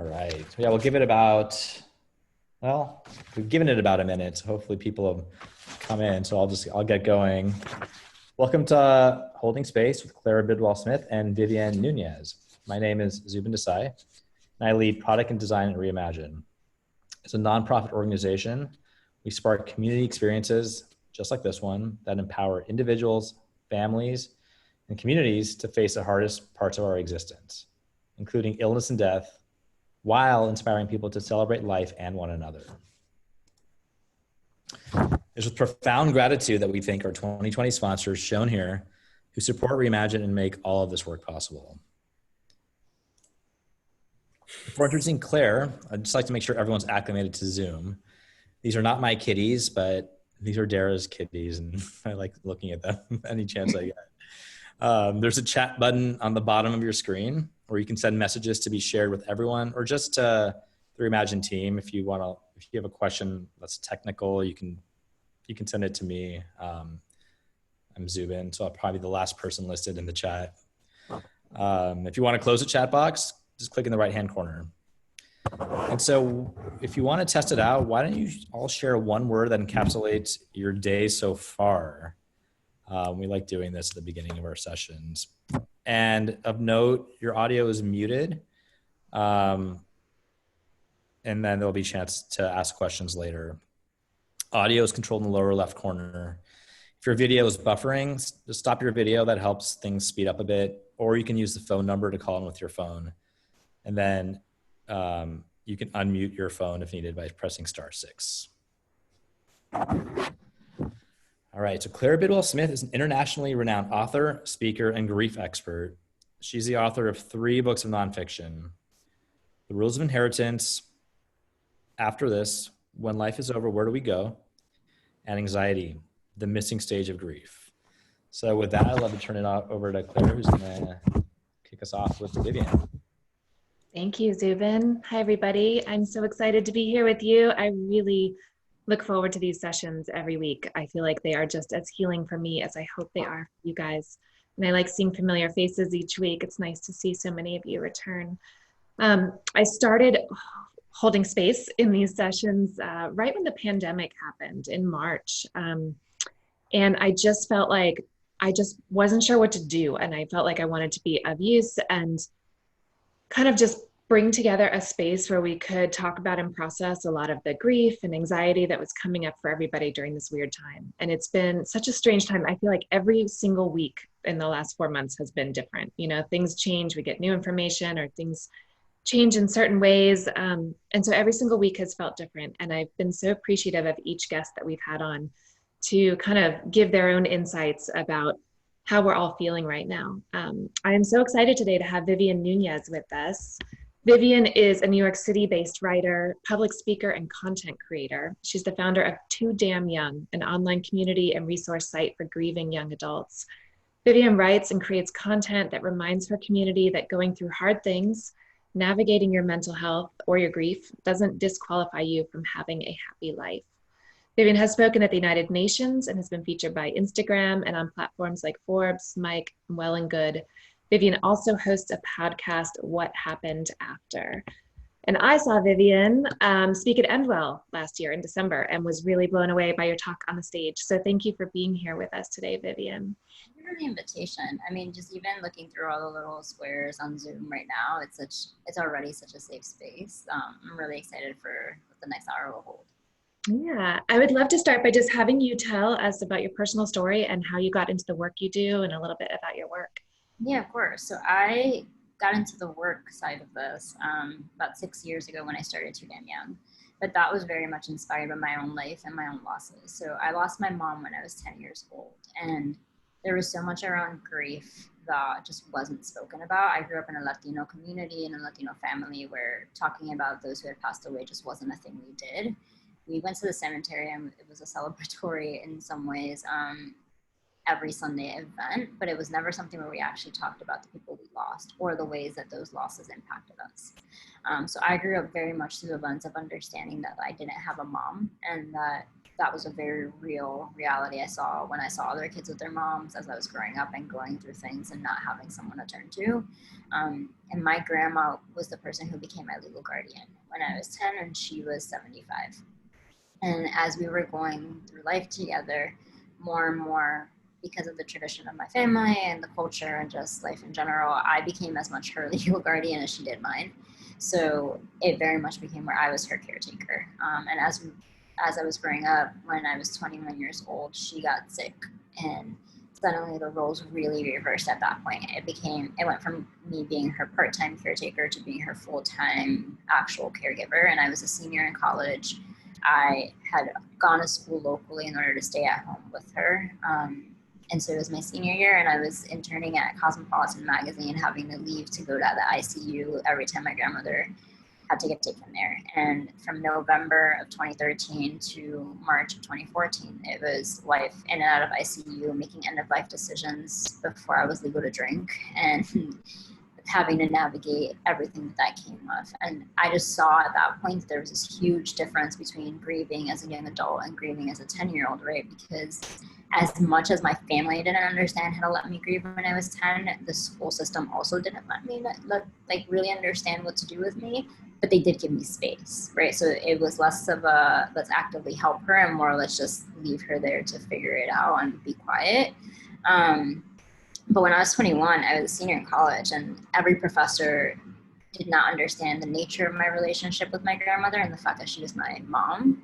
All right. Yeah, we'll give it about, well, we've given it about a minute. So hopefully people have come in. So I'll get going. Welcome to Holding Space with Clara Bidwell Smith and Vivian Nunez. My name is Zubin Desai, and I lead Product and Design at Reimagine. It's a nonprofit organization. We spark community experiences just like this one that empower individuals, families, and communities to face the hardest parts of our existence, including illness and death, while inspiring people to celebrate life and one another. It's with profound gratitude that we thank our 2020 sponsors shown here who support Reimagine and make all of this work possible. Before introducing Claire, I'd just like to make sure everyone's acclimated to Zoom. These are not my kitties, but these are Dara's kitties, and I like looking at them any chance I get. There's a chat button on the bottom of your screen where you can send messages to be shared with everyone or just to the Reimagine team. If you have a question that's technical, you can send it to me. I'm Zubin, so I'll probably be the last person listed in the chat. If you want to close the chat box, just click in the right-hand corner. And so if you want to test it out, why don't you all share one word that encapsulates your day so far? We like doing this at the beginning of our sessions. And of note, your audio is muted. And then there'll be a chance to ask questions later. Audio is controlled in the lower left corner. If your video is buffering, just stop your video. That helps things speed up a bit. Or you can use the phone number to call in with your phone. And then you can unmute your phone if needed by pressing *6. All right, so Clara Bidwell Smith is an internationally renowned author, speaker, and grief expert. She's the author of 3 books of nonfiction: The Rules of Inheritance, After This, When Life is Over, Where Do We Go? And Anxiety, The Missing Stage of Grief. So with that, I'd love to turn it over to Claire, who's gonna kick us off with Vivian. Thank you, Zubin. Hi, everybody. I'm so excited to be here with you. I really look forward to these sessions every week. I feel like they are just as healing for me as I hope they are for you guys. And I like seeing familiar faces each week. It's nice to see so many of you return. I started holding space in these sessions right when the pandemic happened in March. And I just felt like I just wasn't sure what to do. And I felt like I wanted to be of use and kind of just bring together a space where we could talk about and process a lot of the grief and anxiety that was coming up for everybody during this weird time. And it's been such a strange time. I feel like every single week in the last 4 months has been different. You know, things change, we get new information or things change in certain ways. And so every single week has felt different. And I've been so appreciative of each guest that we've had on to kind of give their own insights about how we're all feeling right now. I am so excited today to have Vivian Nunez with us. Vivian is a New York City-based writer, public speaker, and content creator. She's the founder of Too Damn Young, an online community and resource site for grieving young adults. Vivian writes and creates content that reminds her community that going through hard things, navigating your mental health or your grief doesn't disqualify you from having a happy life. Vivian has spoken at the United Nations and has been featured by Instagram and on platforms like Forbes, Mic, Well and Good. Vivian also hosts a podcast, What Happened After. And I saw Vivian speak at Bidwell last year in December and was really blown away by your talk on the stage. So thank you for being here with us today, Vivian. Thank you for the invitation. I mean, just even looking through all the little squares on Zoom right now, it's already such a safe space. I'm really excited for what the next hour will hold. Yeah, I would love to start by just having you tell us about your personal story and how you got into the work you do and a little bit about your work. Yeah, of course. So I got into the work side of this about 6 years ago when I started Too Damn Young. But that was very much inspired by my own life and my own losses. So I lost my mom when I was 10 years old. And there was so much around grief that just wasn't spoken about. I grew up in a Latino community, in a Latino family where talking about those who had passed away just wasn't a thing we did. We went to the cemetery and it was a celebratory in some ways every Sunday event, but it was never something where we actually talked about the people we lost or the ways that those losses impacted us. So I grew up very much through the lens of understanding that I didn't have a mom and that that was a very real reality I saw when I saw other kids with their moms as I was growing up and going through things and not having someone to turn to. And my grandma was the person who became my legal guardian when I was 10 and she was 75. And as we were going through life together, more and more, because of the tradition of my family and the culture and just life in general, I became as much her legal guardian as she did mine. So it very much became where I was her caretaker. And as I was growing up, when I was 21 years old, she got sick, and suddenly the roles really reversed at that point. It went from me being her part-time caretaker to being her full-time actual caregiver. And I was a senior in college. I had gone to school locally in order to stay at home with her. And so it was my senior year, and I was interning at Cosmopolitan magazine, having to leave to go to the ICU every time my grandmother had to get taken there. And from November of 2013 to March of 2014, it was life in and out of ICU, making end-of-life decisions before I was legal to drink, and having to navigate everything that came with. And I just saw at that point that there was this huge difference between grieving as a young adult and grieving as a 10-year-old, right? Because as much as my family didn't understand how to let me grieve when I was 10, the school system also didn't let me really understand what to do with me, but they did give me space, right? So it was less of a let's actively help her and more let's just leave her there to figure it out and be quiet. But when I was 21, I was a senior in college, and every professor did not understand the nature of my relationship with my grandmother and the fact that she was my mom.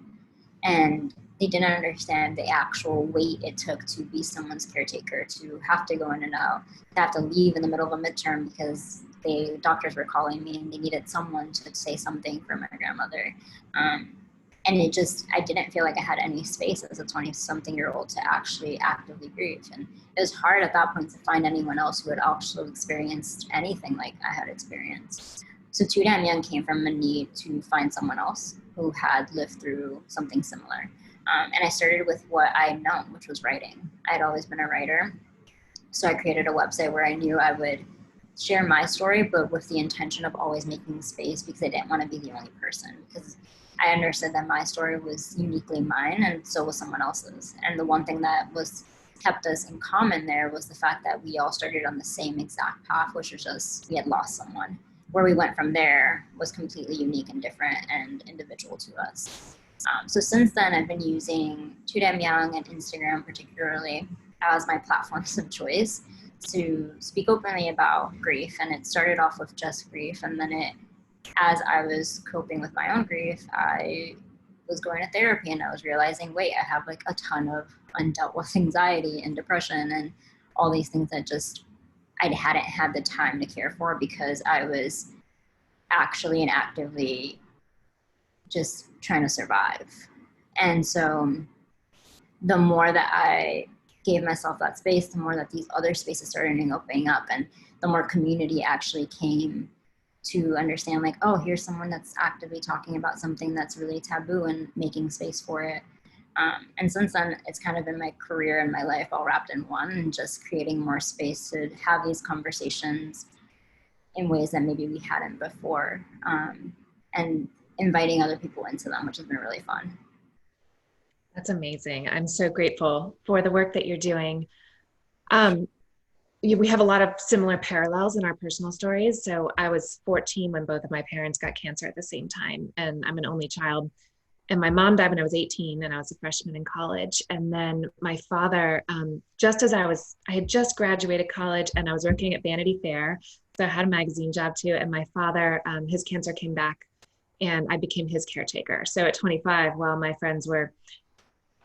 And they didn't understand the actual weight it took to be someone's caretaker, to have to go in and out, to have to leave in the middle of a midterm because doctors were calling me and they needed someone to say something for my grandmother. And I didn't feel like I had any space as a 20-something-year-old to actually actively grieve. And it was hard at that point to find anyone else who had also experienced anything like I had experienced. So Too Damn Young came from a need to find someone else who had lived through something similar. And I started with what I had known, which was writing. I had always been a writer. So I created a website where I knew I would share my story, but with the intention of always making space because I didn't want to be the only person. Because I understood that my story was uniquely mine and so was someone else's. And the one thing that kept us in common there was the fact that we all started on the same exact path, which was just we had lost someone. Where we went from there was completely unique and different and individual to us. So since then, I've been using Too Damn Young and Instagram particularly as my platforms of choice to speak openly about grief. And it started off with just grief. And then as I was coping with my own grief, I was going to therapy and I was realizing, wait, I have like a ton of undealt with anxiety and depression and all these things that just I hadn't had the time to care for because I was actually and actively just trying to survive. And so the more that I gave myself that space, the more that these other spaces started opening up and the more community actually came to understand like, oh, here's someone that's actively talking about something that's really taboo and making space for it. And since then, it's kind of been my career and my life all wrapped in one and just creating more space to have these conversations in ways that maybe we hadn't before, and inviting other people into them, which has been really fun. That's amazing. I'm so grateful for the work that you're doing. We have a lot of similar parallels in our personal stories. So I was 14 when both of my parents got cancer at the same time, and I'm an only child. And my mom died when I was 18 and I was a freshman in college. And then my father, just as I had just graduated college and I was working at Vanity Fair. So I had a magazine job too. And my father, his cancer came back and I became his caretaker. So at 25, while my friends were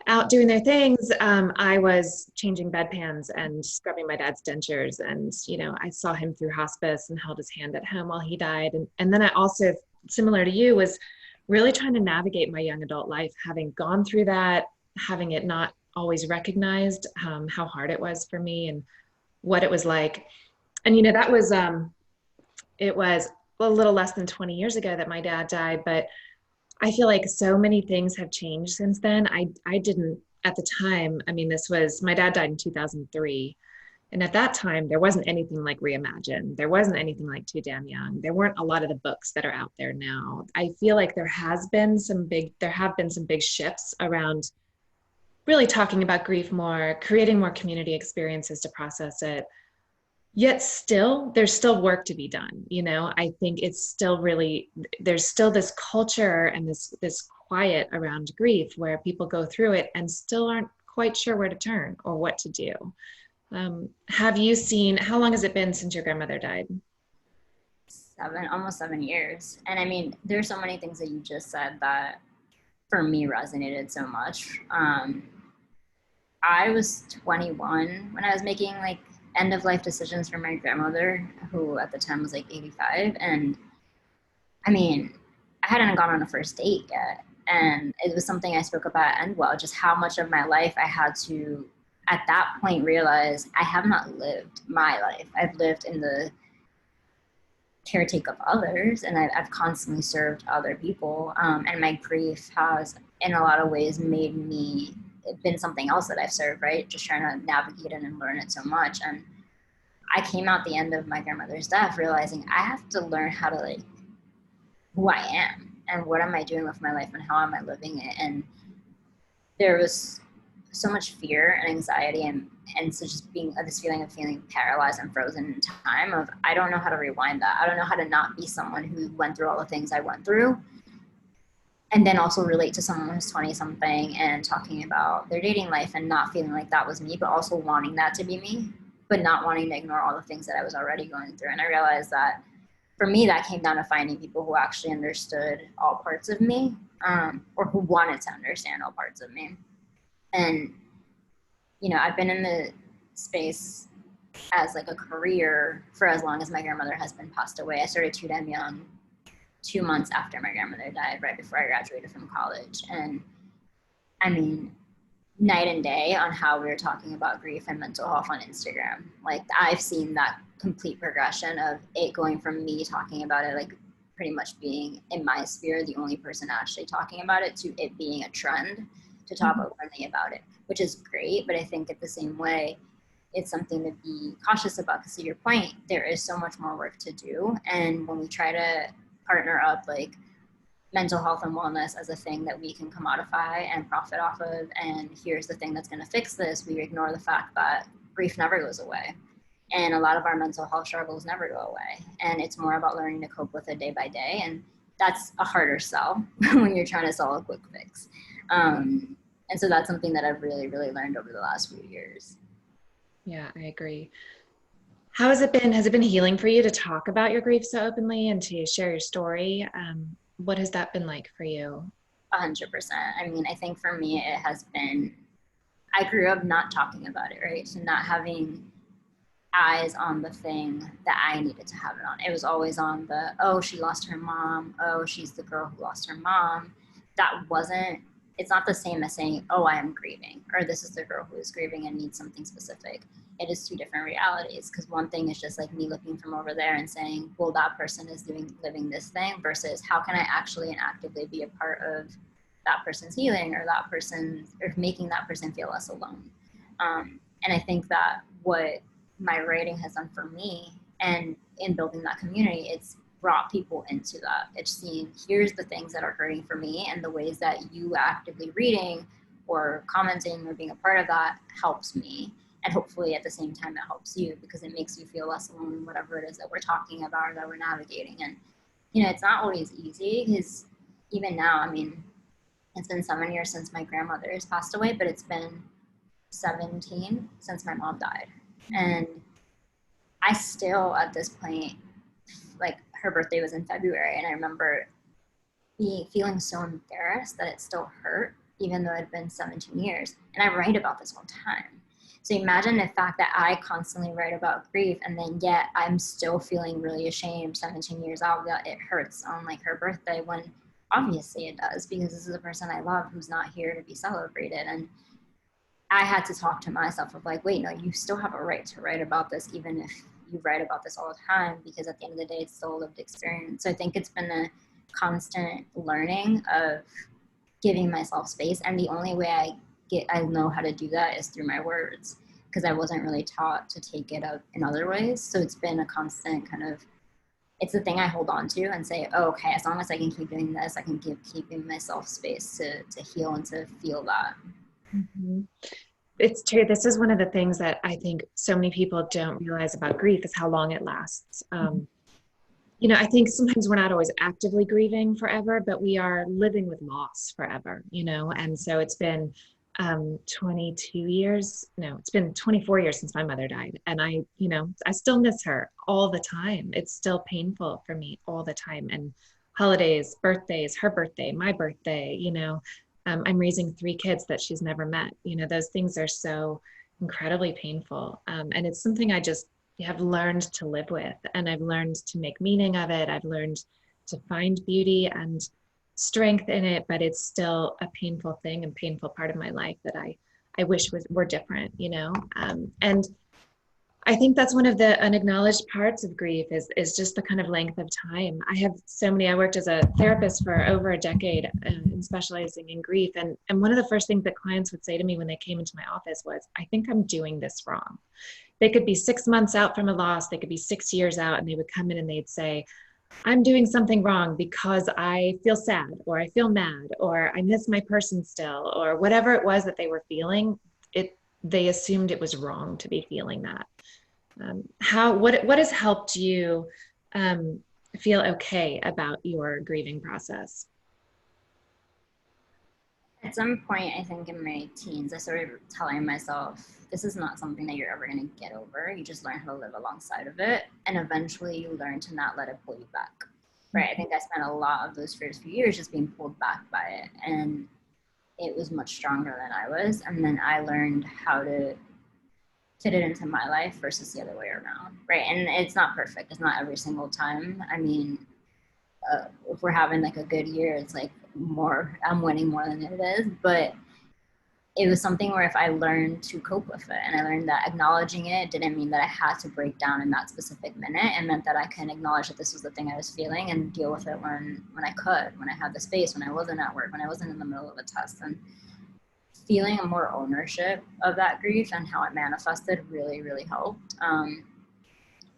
out doing their things, I was changing bedpans and scrubbing my dad's dentures. And, I saw him through hospice and held his hand at home while he died. And then I also, similar to you, was really trying to navigate my young adult life, having gone through that, having it not always recognized, how hard it was for me and what it was like. And, that was, it was a little less than 20 years ago that my dad died, but I feel like so many things have changed since then. I didn't, at the time, my dad died in 2003. And at that time, there wasn't anything like Reimagine. There wasn't anything like Too Damn Young. There weren't a lot of the books that are out there now. I feel like there have been some big shifts around really talking about grief more, creating more community experiences to process it. Yet still, there's still work to be done. You know, I think it's still really, there's still this culture and this quiet around grief where people go through it and still aren't quite sure where to turn or what to do. Have you seen, how long has it been since your grandmother died? Almost 7 years. And I mean, there's so many things that you just said that for me resonated so much. I was 21 when I was making like end of life decisions for my grandmother, who at the time was like 85. And I mean, I hadn't gone on a first date yet. And it was something I spoke about at Endwell, just how much of my life I had to, at that point, realize I have not lived my life. I've lived in the caretake of others, and I've constantly served other people. And my grief has, in a lot of ways, made me, it's been something else that I've served, right? Just trying to navigate it and learn it so much. And I came out the end of my grandmother's death realizing I have to learn how to like who I am and what am I doing with my life and how am I living it. And there was so much fear and anxiety and so just being this feeling of feeling paralyzed and frozen in time of I don't know how to rewind that. I don't know how to not be someone who went through all the things I went through. And then also relate to someone who's 20 something and talking about their dating life and not feeling like that was me, but also wanting that to be me, but not wanting to ignore all the things that I was already going through. And I realized that for me, that came down to finding people who actually understood all parts of me, or who wanted to understand all parts of me. And, you know, I've been in the space as like a career for as long as my grandmother has been passed away. I started too damn young, 2 months after my grandmother died, right before I graduated from college. And I mean, night and day on how we were talking about grief and mental health on Instagram. Like I've seen that complete progression of it going from me talking about it, like pretty much being in my sphere, the only person actually talking about it, to it being a trend to talk openly about it, which is great. But I think at the same way, it's something to be cautious about because to your point, there is so much more work to do. And when we try to partner up like mental health and wellness as a thing that we can commodify and profit off of, and here's the thing that's going to fix this, we ignore the fact that grief never goes away. And a lot of our mental health struggles never go away. And it's more about learning to cope with it day by day. And that's a harder sell when you're trying to sell a quick fix. And so that's something that I've really, really learned over the last few years. Yeah, I agree. How has it been? Has it been healing for you to talk about your grief so openly and to share your story? What has that been like for you? 100%. I mean, I think for me, it has been, I grew up not talking about it, right? So not having eyes on the thing that I needed to have it on. It was always on the, oh, she lost her mom. Oh, she's the girl who lost her mom. That wasn't, it's not the same as saying, oh, I am grieving, or this is the girl who is grieving and needs something specific. It is two different realities, because one thing is just like me looking from over there and saying, well, that person is living this thing, versus how can I actually and actively be a part of that person's healing, or that person, or making that person feel less alone. And I think that what my writing has done for me and in building that community, it's brought people into that. It's seen, here's the things that are hurting for me, and the ways that you actively reading or commenting or being a part of that helps me. And hopefully at the same time, it helps you, because it makes you feel less alone in whatever it is that we're talking about or that we're navigating. And, you know, it's not always easy, because even now, I mean, it's been 7 years since my grandmother has passed away, but it's been 17 since my mom died. And I still, at this point, like her birthday was in February, and I remember feeling so embarrassed that it still hurt, even though it had been 17 years. And I write about this all the time. So imagine the fact that I constantly write about grief, and then yet I'm still feeling really ashamed 17 years out that it hurts on like her birthday, when obviously it does, because this is a person I love who's not here to be celebrated. And I had to talk to myself of like, wait, no, you still have a right to write about this, even if you write about this all the time, because at the end of the day, it's still a lived experience. So I think it's been a constant learning of giving myself space. And the only way I know how to do that is through my words, because I wasn't really taught to take it out in other ways. So it's been a constant kind of, it's the thing I hold on to and say, oh, okay, as long as I can keep doing this, I can keep keeping myself space to heal and to feel that. Mhm. It's true. This is one of the things that I think so many people don't realize about grief is how long it lasts. I think sometimes we're not always actively grieving forever, but we are living with loss forever, and so it's been 22 years. No, it's been 24 years since my mother died. And I still miss her all the time. It's still painful for me all the time. And holidays, birthdays, her birthday, my birthday, I'm raising 3 kids that she's never met. Those things are so incredibly painful. And it's something I just have learned to live with, and I've learned to make meaning of it. I've learned to find beauty and strength in it, but it's still a painful thing and painful part of my life that I wish were different, and I think that's one of the unacknowledged parts of grief is just the kind of length of time. I worked as a therapist for over a decade and specializing in grief. And one of the first things that clients would say to me when they came into my office was, I think I'm doing this wrong. They could be 6 months out from a loss. They could be 6 years out, and they would come in and they'd say, I'm doing something wrong because I feel sad, or I feel mad, or I miss my person still, or whatever it was that they were feeling. They assumed it was wrong to be feeling that. What has helped you feel okay about your grieving process? At some point, I think in my teens, I started telling myself, this is not something that you're ever going to get over. You just learn how to live alongside of it. And eventually you learn to not let it pull you back. Right. I think I spent a lot of those first few years just being pulled back by it. And it was much stronger than I was. And then I learned how to fit it into my life versus the other way around. Right. And it's not perfect. It's not every single time. I mean, if we're having like a good year, it's like I'm winning more than it is. But it was something where if I learned to cope with it, and I learned that acknowledging it didn't mean that I had to break down in that specific minute. It meant that I can acknowledge that this was the thing I was feeling and deal with it when I could, when I had the space, when I wasn't at work, when I wasn't in the middle of a test. And feeling a more ownership of that grief and how it manifested really, really helped. And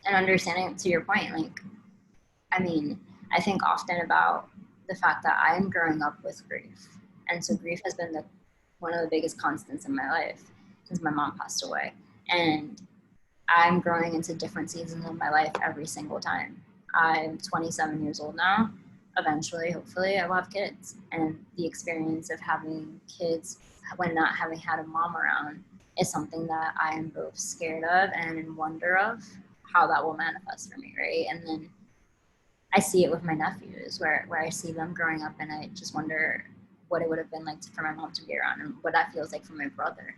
understanding, to your point, like, I mean, I think often about the fact that I'm growing up with grief. And so grief has been one of the biggest constants in my life since my mom passed away. And I'm growing into different seasons of my life every single time. I'm 27 years old now. Eventually, hopefully, I will have kids. And the experience of having kids when not having had a mom around is something that I am both scared of and in wonder of how that will manifest for me, right? And then I see it with my nephews where I see them growing up, and I just wonder what it would have been like for my mom to be around and what that feels like for my brother.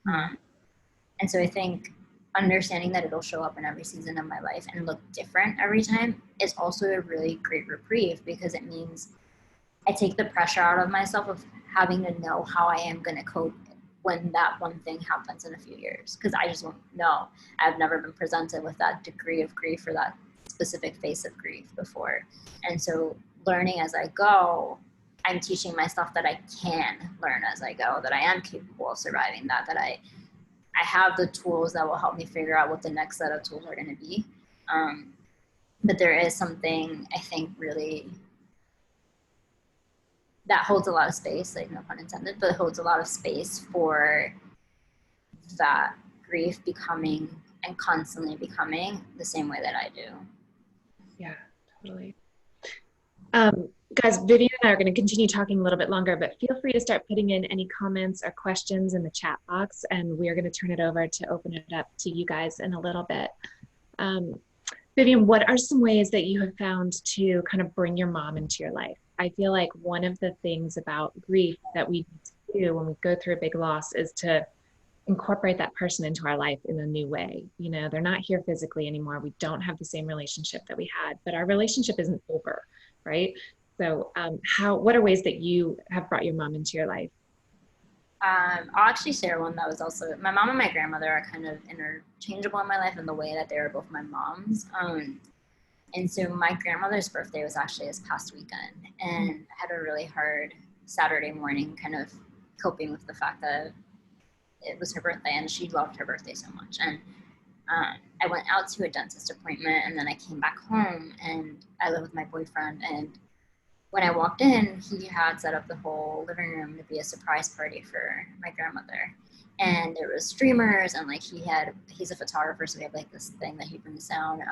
And so I think understanding that it'll show up in every season of my life and look different every time is also a really great reprieve, because it means I take the pressure out of myself of having to know how I am going to cope when that one thing happens in a few years, because I just won't know. I've never been presented with that degree of grief or that specific phase of grief before. And so learning as I go, I'm teaching myself that I can learn as I go, that I am capable of surviving that I have the tools that will help me figure out what the next set of tools are going to be. But there is something, I think, really that holds a lot of space, like no pun intended, but it holds a lot of space for that grief becoming and constantly becoming the same way that I do. Yeah, totally. Guys, Vivian and I are going to continue talking a little bit longer, but feel free to start putting in any comments or questions in the chat box, and we are going to turn it over to open it up to you guys in a little bit. Vivian, what are some ways that you have found to kind of bring your mom into your life? I feel like one of the things about grief that we do when we go through a big loss is to incorporate that person into our life in a new way. You know, they're not here physically anymore. We don't have the same relationship that we had, but our relationship isn't over, right? So what are ways that you have brought your mom into your life? I'll actually share one that was also, my mom and my grandmother are kind of interchangeable in my life in the way that they are both my moms. And so my grandmother's birthday was actually this past weekend, and I had a really hard Saturday morning kind of coping with the fact that it was her birthday and she loved her birthday so much. And I went out to a dentist appointment, and then I came back home, and I live with my boyfriend, and when I walked in, he had set up the whole living room to be a surprise party for my grandmother. And there was streamers, and like he's a photographer, so we have like this thing that he brings down,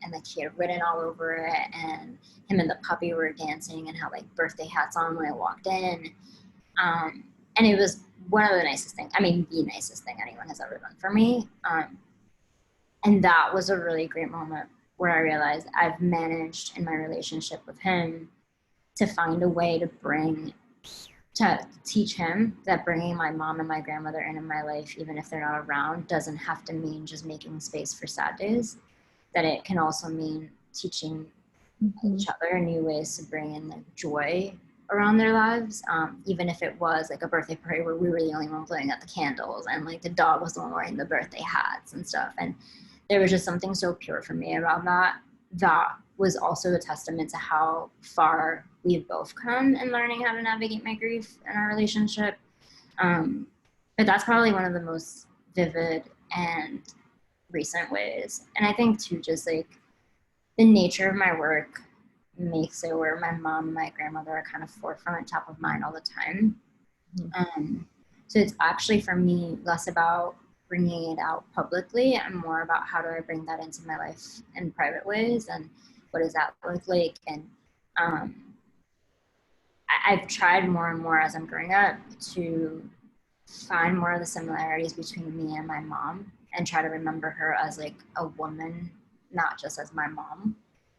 and like he had written all over it, and him and the puppy were dancing and had like birthday hats on when I walked in. And it was one of the nicest things, I mean, the nicest thing anyone has ever done for me. And that was a really great moment where I realized I've managed in my relationship with him to find a way to teach him that bringing my mom and my grandmother in my life, even if they're not around, doesn't have to mean just making space for sad days, that it can also mean teaching each other new ways to bring in like joy around their lives, even if it was like a birthday party where we were the only one blowing out the candles and like the dog was the one wearing the birthday hats and stuff. And there was just something so pure for me around that was also a testament to how far we've both come in learning how to navigate my grief in our relationship. But that's probably one of the most vivid and recent ways. And I think too, just like the nature of my work makes it where my mom and my grandmother are kind of forefront, top of mind all the time. So it's actually for me less about bringing it out publicly and more about how do I bring that into my life in private ways, and what does that look like. And I've tried more and more as I'm growing up to find more of the similarities between me and my mom and try to remember her as like a woman, not just as my mom.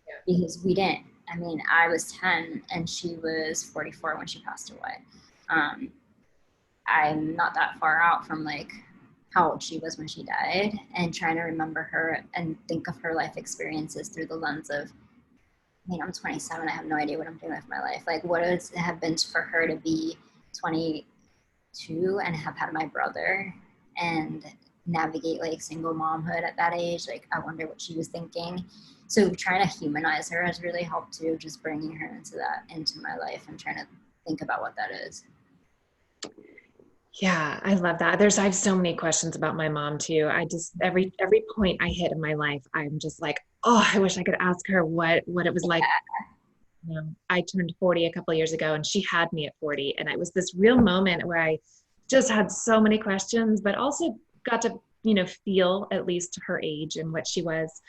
Yeah. Because we didn't. I mean, I was 10 and she was 44 when she passed away. I'm not that far out from like how old she was when she died, and trying to remember her and think of her life experiences through the lens of, I mean, I'm 27, I have no idea what I'm doing with my life. Like, what would it have been for her to be 22 and have had my brother and navigate like single momhood at that age? Like, I wonder what she was thinking. So trying to humanize her has really helped too, just bringing her into my life and trying to think about what that is. Yeah, I love that. I have so many questions about my mom too. I just, every point I hit in my life, I'm just like, oh, I wish I could ask her what it was like. You know, I turned 40 a couple of years ago and she had me at 40. And it was this real moment where I just had so many questions, but also got to, feel at least her age and what she was.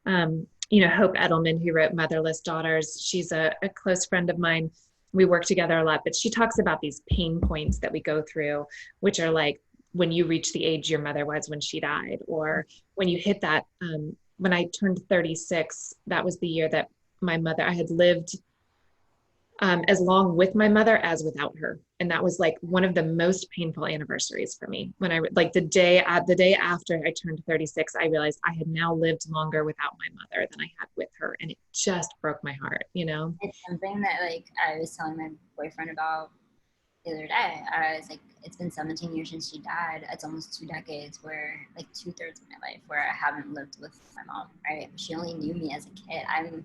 Hope Edelman, who wrote Motherless Daughters, she's a close friend of mine. We work together a lot, but she talks about these pain points that we go through, which are like when you reach the age your mother was when she died, or when you hit that, when I turned 36, that was the year that I had lived as long with my mother as without her. And that was like one of the most painful anniversaries for me. When I, like the day after I turned 36, I realized I had now lived longer without my mother than I had with her. And it just broke my heart, It's something that like I was telling my boyfriend about the other day. I was like, it's been 17 years since she died. It's almost 2 decades where like 2/3 of my life where I haven't lived with my mom, right? She only knew me as a kid. I'm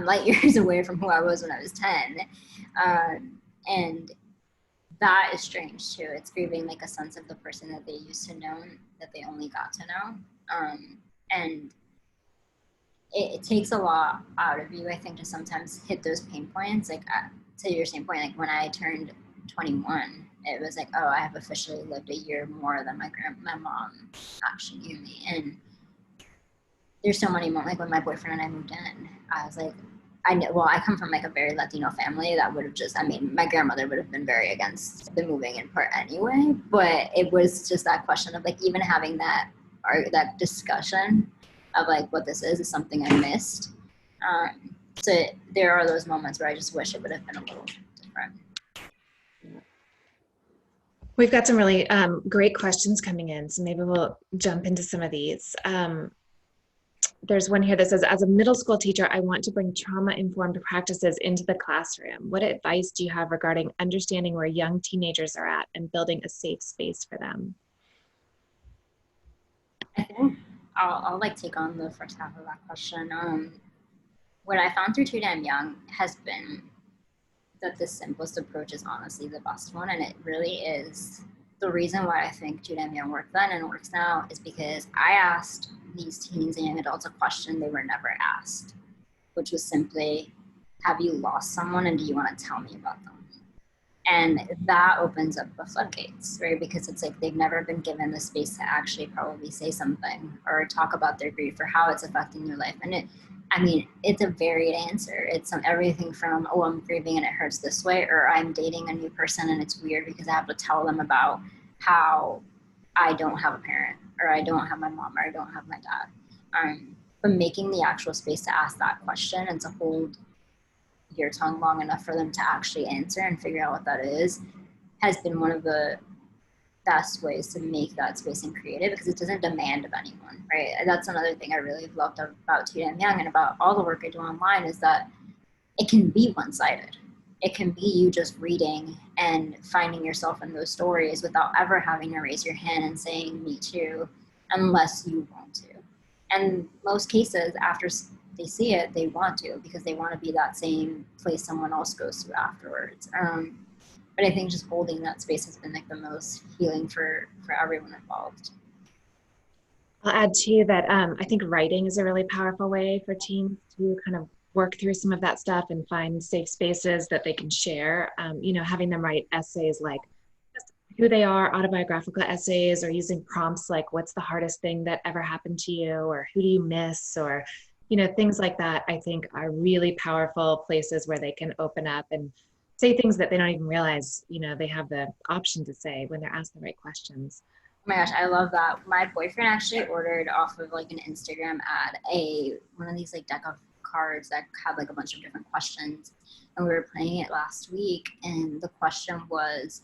light years away from who I was when I was 10. And that is strange too. It's grieving like a sense of the person that they used to know that they only got to know. And it takes a lot out of you, I think, to sometimes hit those pain points. Like to your same point, like when I turned 21, it was like, oh, I have officially lived a year more than my mom actually knew me. And there's so many moments, like when my boyfriend and I moved in, I was like, I come from like a very Latino family that would have my grandmother would have been very against the moving in part anyway, but it was just that question of like even having that discussion of like what this is something I missed. So there are those moments where I just wish it would have been a little different. We've got some really great questions coming in, so maybe we'll jump into some of these. There's one here that says, as a middle school teacher, I want to bring trauma-informed practices into the classroom. What advice do you have regarding understanding where young teenagers are at and building a safe space for them? I think I'll like take on the first half of that question. What I found through Too Damn Young has been that the simplest approach is honestly the best one, and it really is. The reason why I think Too Damn Young worked then and works now is because I asked these teens and young adults a question they were never asked, which was simply, have you lost someone and do you want to tell me about them? And that opens up the floodgates, right? Because it's like they've never been given the space to actually probably say something or talk about their grief or how it's affecting their life. And it's a varied answer. It's everything from, oh, I'm grieving and it hurts this way, or I'm dating a new person and it's weird because I have to tell them about how I don't have a parent, or I don't have my mom, or I don't have my dad. But making the actual space to ask that question and to hold your tongue long enough for them to actually answer and figure out what that is has been one of the best ways to make that space and create it, because it doesn't demand of anyone, right? And that's another thing I really loved about Too Damn Young and about all the work I do online, is that it can be one-sided. It can be you just reading and finding yourself in those stories without ever having to raise your hand and saying me too, unless you want to. And most cases, after they see it, they want to, because they want to be that same place someone else goes to afterwards. But I think just holding that space has been like the most healing for everyone involved. I'll add too that I think writing is a really powerful way for teens to kind of work through some of that stuff and find safe spaces that they can share. Having them write essays like just who they are, autobiographical essays, or using prompts like what's the hardest thing that ever happened to you, or who do you miss, or things like that, I think are really powerful places where they can open up and say things that they don't even realize, they have the option to say when they're asked the right questions. Oh my gosh, I love that. My boyfriend actually ordered off of like an Instagram ad, one of these like deck of cards that had like a bunch of different questions. And we were playing it last week, and the question was,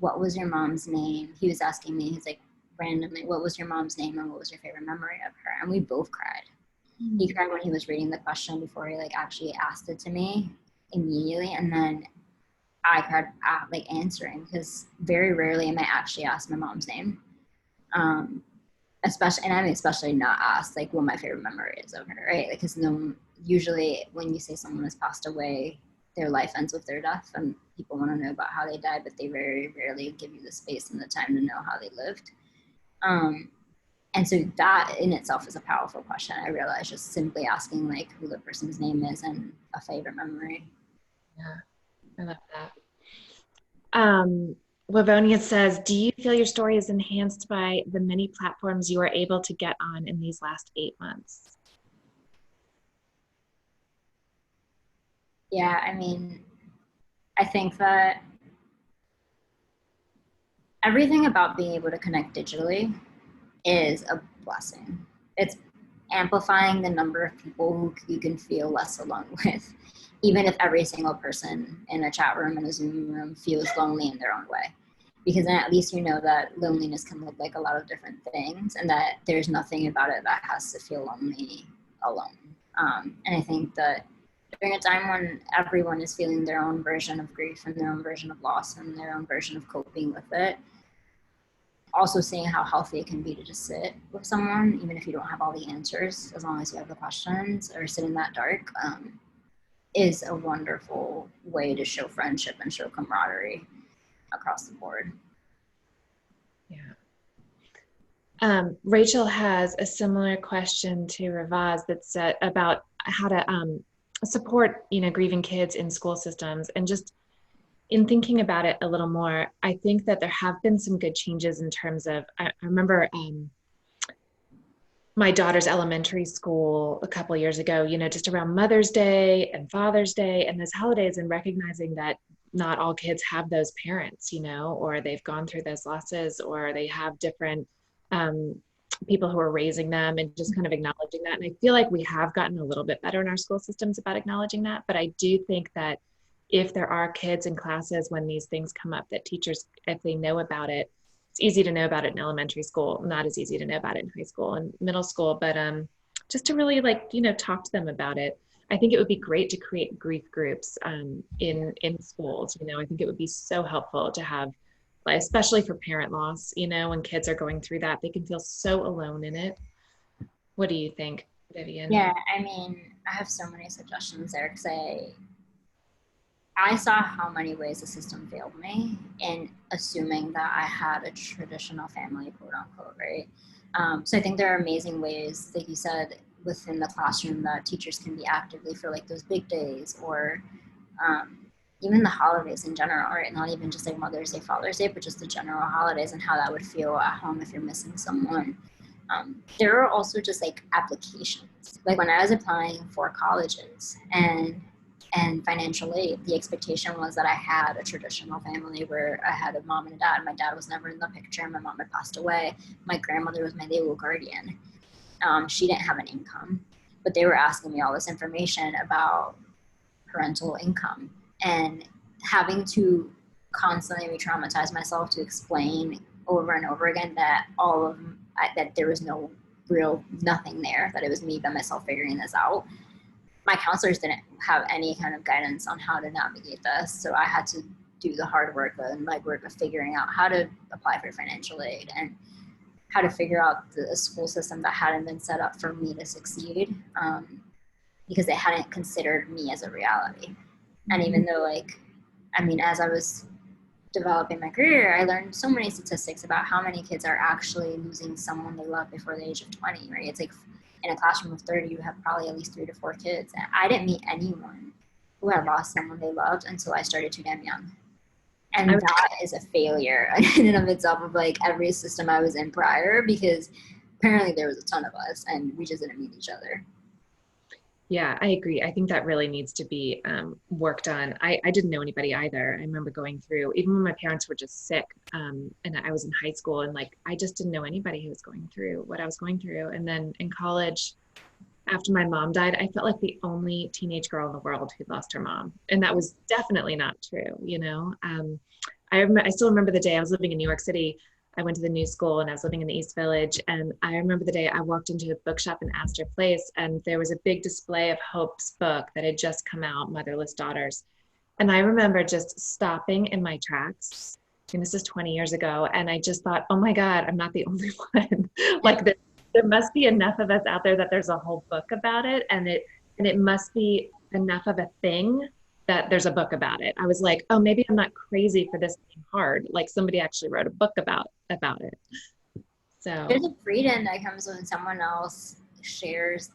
what was your mom's name? He was asking me, he's like, randomly, what was your mom's name and what was your favorite memory of her? And we both cried. He cried when he was reading the question before he like actually asked it to me immediately, and then I cried like answering, because very rarely am I actually asked my mom's name, especially not asked like what my favorite memory is of her, right? Because usually when you say someone has passed away, their life ends with their death, and people want to know about how they died, but they very rarely give you the space and the time to know how they lived. And so that in itself is a powerful question. I realized just simply asking like who the person's name is and a favorite memory. Yeah, I love that. Livonia says, do you feel your story is enhanced by the many platforms you were able to get on in these last 8 months? Yeah, I think that everything about being able to connect digitally is a blessing. It's amplifying the number of people who you can feel less alone with, even if every single person in a chat room, in a Zoom room, feels lonely in their own way. Because then at least you know that loneliness can look like a lot of different things, and that there's nothing about it that has to feel lonely alone. And I think that during a time when everyone is feeling their own version of grief and their own version of loss and their own version of coping with it, also seeing how healthy it can be to just sit with someone, even if you don't have all the answers, as long as you have the questions, or sit in that dark, is a wonderful way to show friendship and show camaraderie across the board. Yeah. Rachel has a similar question to Ravaz that's about how to support, grieving kids in school systems. And just in thinking about it a little more, I think that there have been some good changes in terms of, I remember my daughter's elementary school a couple of years ago, just around Mother's Day and Father's Day and those holidays, and recognizing that not all kids have those parents, or they've gone through those losses, or they have different people who are raising them, and just kind of acknowledging that. And I feel like we have gotten a little bit better in our school systems about acknowledging that. But I do think that if there are kids in classes when these things come up, that teachers, if they know about it, it's easy to know about it in elementary school, not as easy to know about it in high school and middle school, but just to really talk to them about it. I think it would be great to create grief groups in schools. I think it would be so helpful to have, especially for parent loss, when kids are going through that, they can feel so alone in it. What do you think, Vivian? Yeah, I have so many suggestions there, because I saw how many ways the system failed me in assuming that I had a traditional family, quote unquote, right? So I think there are amazing ways, like you said, within the classroom that teachers can be actively for like those big days, or even the holidays in general, right? Not even just like Mother's Day, Father's Day, but just the general holidays and how that would feel at home if you're missing someone. There are also just like applications. Like when I was applying for colleges and financial aid, the expectation was that I had a traditional family where I had a mom and a dad. My dad was never in the picture. My mom had passed away. My grandmother was my legal guardian. She didn't have an income, but they were asking me all this information about parental income, and having to constantly re-traumatize myself to explain over and over again that that there was nothing there, that it was me by myself figuring this out. My counselors didn't have any kind of guidance on how to navigate this, so I had to do the hard work and legwork of figuring out how to apply for financial aid and how to figure out the school system that hadn't been set up for me to succeed, because they hadn't considered me as a reality. And even though, like, I mean, as I was developing my career, I learned so many statistics about how many kids are actually losing someone they love before the age of 20, right? It's like in a classroom of 30, you have probably at least 3 to 4 kids. And I didn't meet anyone who had lost someone they loved until I started too damn young. And that is a failure in and of itself of like every system I was in prior, because apparently there was a ton of us and we just didn't meet each other. Yeah, I agree. I think that really needs to be worked on. I didn't know anybody either. I remember going through, even when my parents were just sick, and I was in high school, and like, I just didn't know anybody who was going through what I was going through. And then in college, after my mom died, I felt like the only teenage girl in the world who lost her mom. And that was definitely not true, you know? I still remember the day I was living in New York City. I went to the new school and I was living in the East Village. And I remember the day I walked into a bookshop in Astor Place, and there was a big display of Hope's book that had just come out, Motherless Daughters. And I remember just stopping in my tracks. And this is 20 years ago. And I just thought, oh my God, I'm not the only one. Like there must be enough of us out there that there's a whole book about it. And it must be enough of a thing that there's a book about it. I was like, oh, maybe I'm not crazy for this being hard. Like somebody actually wrote a book about it. So there's a freedom that comes when someone else shares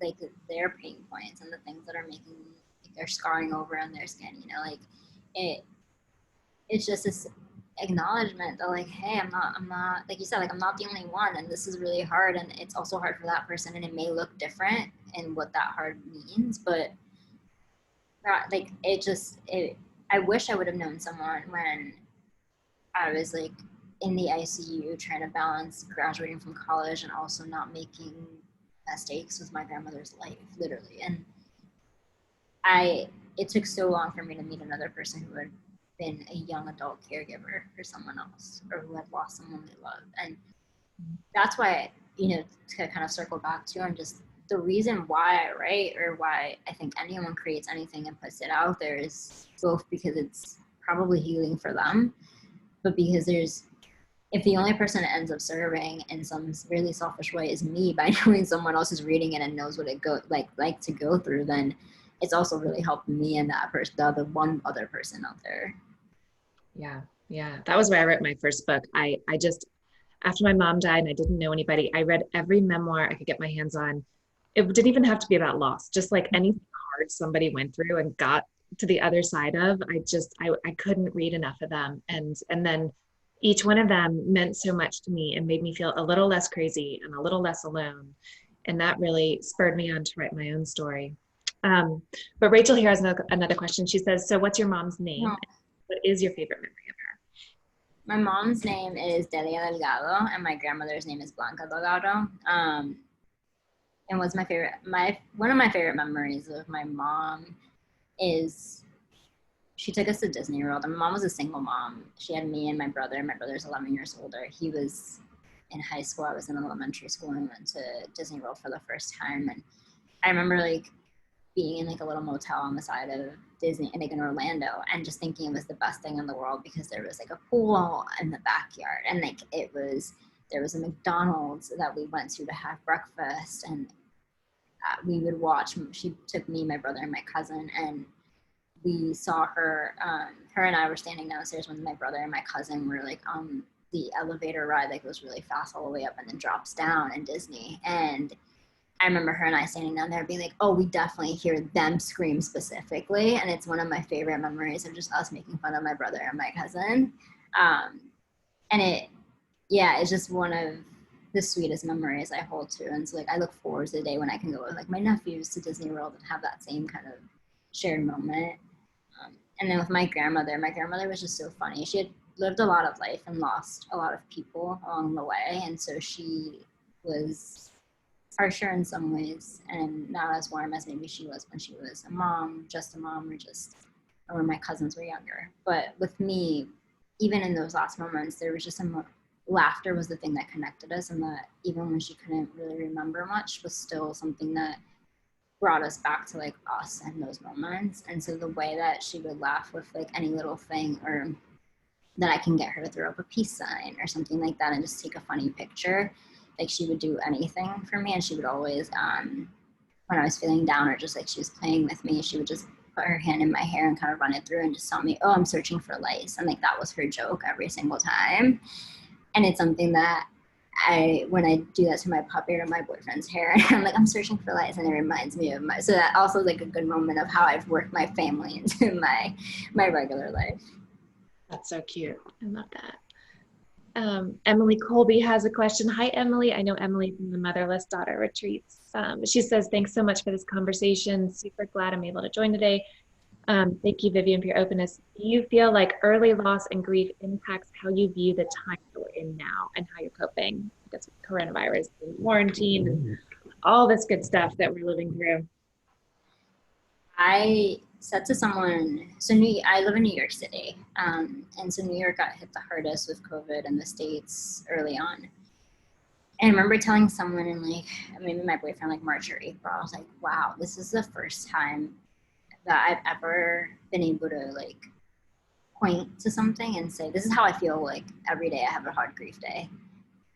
like their pain points and the things that are making like, they're scarring over on their skin, you know, like it's just this acknowledgement that like, hey, I'm not like you said, like I'm not the only one, and this is really hard, and it's also hard for that person, and it may look different in what that hard means, but like I wish I would have known someone when I was like in the ICU trying to balance graduating from college and also not making mistakes with my grandmother's life, literally. And it took so long for me to meet another person who had been a young adult caregiver for someone else, or who had lost someone they loved. And that's why, you know, to kind of circle back to, and just the reason why I write, or why I think anyone creates anything and puts it out there, is both because it's probably healing for them, but because if the only person it ends up serving in some really selfish way is me by knowing someone else is reading it and knows what it like to go through, then it's also really helped me and that person, the one other person out there. Yeah. That was why I wrote my first book. I just, after my mom died and I didn't know anybody, I read every memoir I could get my hands on. It didn't even have to be about loss, just like anything hard somebody went through and got to the other side of. I couldn't read enough of them. And then each one of them meant so much to me and made me feel a little less crazy and a little less alone. And that really spurred me on to write my own story. But Rachel here has another question. She says, so what's your mom's name? What is your favorite memory of her? My mom's name is Delia Delgado, and my grandmother's name is Blanca Delgado. And what's one of my favorite memories of my mom is she took us to Disney World. And my mom was a single mom. She had me and my brother. My brother's 11 years older. He was in high school. I was in elementary school, and we went to Disney World for the first time. And I remember like being in like a little motel on the side of Disney, like in Orlando, and just thinking it was the best thing in the world because there was like a pool in the backyard, and like there was a McDonald's that we went to have breakfast, and we would watch. She took me, my brother, and my cousin, and we saw her. Her and I were standing downstairs when my brother and my cousin were like on the elevator ride that goes really fast all the way up and then drops down in Disney, and I remember her and I standing down there being like, oh, we definitely hear them scream specifically. And it's one of my favorite memories of just us making fun of my brother and my cousin. And it's just one of the sweetest memories I hold too. And so like, I look forward to the day when I can go with like my nephews to Disney World and have that same kind of shared moment. And then with my grandmother was just so funny. She had lived a lot of life and lost a lot of people along the way. And so she was harsher in some ways and not as warm as maybe she was when she was a mom, or when my cousins were younger. But with me, even in those last moments, there was just some laughter was the thing that connected us, and that even when she couldn't really remember much was still something that brought us back to like us and those moments. And so the way that she would laugh with like any little thing, or that I can get her to throw up a peace sign or something like that and just take a funny picture, like she would do anything for me. And she would always, when I was feeling down or just like she was playing with me, she would just put her hand in my hair and kind of run it through and just tell me, oh, I'm searching for lice. And like that was her joke every single time. And it's something that when I do that to my puppy or my boyfriend's hair, and I'm like, I'm searching for lice, and it reminds me of so that also is like a good moment of how I've worked my family into my regular life. That's so cute. I love that. Emily Colby has a question. Hi, Emily. I know Emily from the Motherless Daughter Retreats. She says, thanks so much for this conversation. Super glad I'm able to join today. Thank you, Vivian, for your openness. Do you feel like early loss and grief impacts how you view the time that we're in now and how you're coping? Because with coronavirus and quarantine and all this good stuff that we're living through. I said to someone, I live in New York City, and so New York got hit the hardest with COVID in the States early on. And I remember telling someone in like, maybe my boyfriend, like March or April, I was like, wow, this is the first time that I've ever been able to like point to something and say, this is how I feel like every day I have a hard grief day.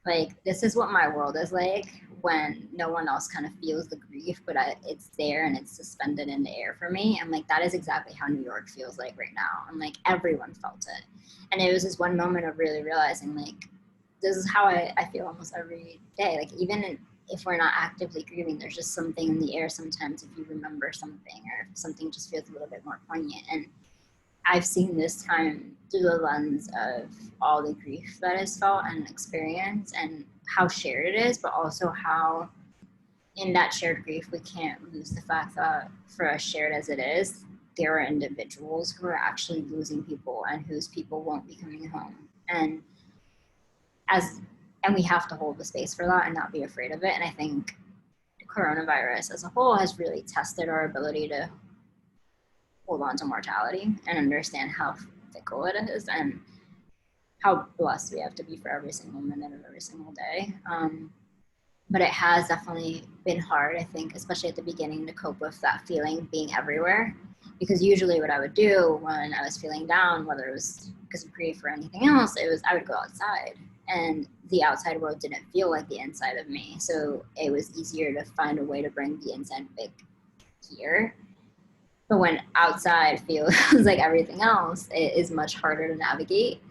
Like, this is what my world is like when no one else kind of feels the grief, but it's there and it's suspended in the air for me. And like, that is exactly how New York feels like right now. And like, everyone felt it. And it was this one moment of really realizing like, this is how I feel almost every day. Like, even if we're not actively grieving, there's just something in the air sometimes if you remember something, or if something just feels a little bit more poignant. And I've seen this time through the lens of all the grief that is felt and experienced, and how shared it is, but also how in that shared grief, we can't lose the fact that for as shared as it is, there are individuals who are actually losing people and whose people won't be coming home. And we have to hold the space for that and not be afraid of it. And I think the coronavirus as a whole has really tested our ability to hold on to mortality and understand how fickle it is and how blessed we have to be for every single minute of every single day. But it has definitely been hard, I think, especially at the beginning, to cope with that feeling being everywhere. Because usually what I would do when I was feeling down, whether it was because of grief or anything else, I would go outside. And the outside world didn't feel like the inside of me. So it was easier to find a way to bring the inside big here. But when outside feels like everything else, it is much harder to navigate.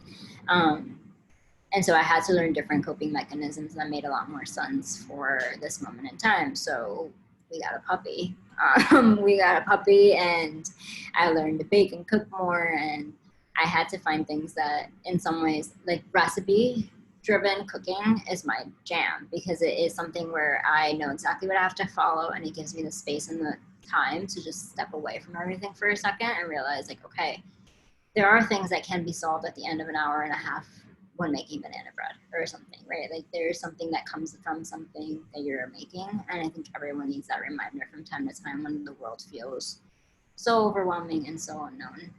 And so I had to learn different coping mechanisms that made a lot more sense for this moment in time. So we got a puppy. And I learned to bake and cook more. And I had to find things that in some ways, like recipe-driven cooking is my jam, because it is something where I know exactly what I have to follow, and it gives me the space and the time to just step away from everything for a second and realize, like, okay, there are things that can be solved at the end of an hour and a half when making banana bread or something, right? Like, there's something that comes from something that you're making. And I think everyone needs that reminder from time to time when the world feels so overwhelming and so unknown.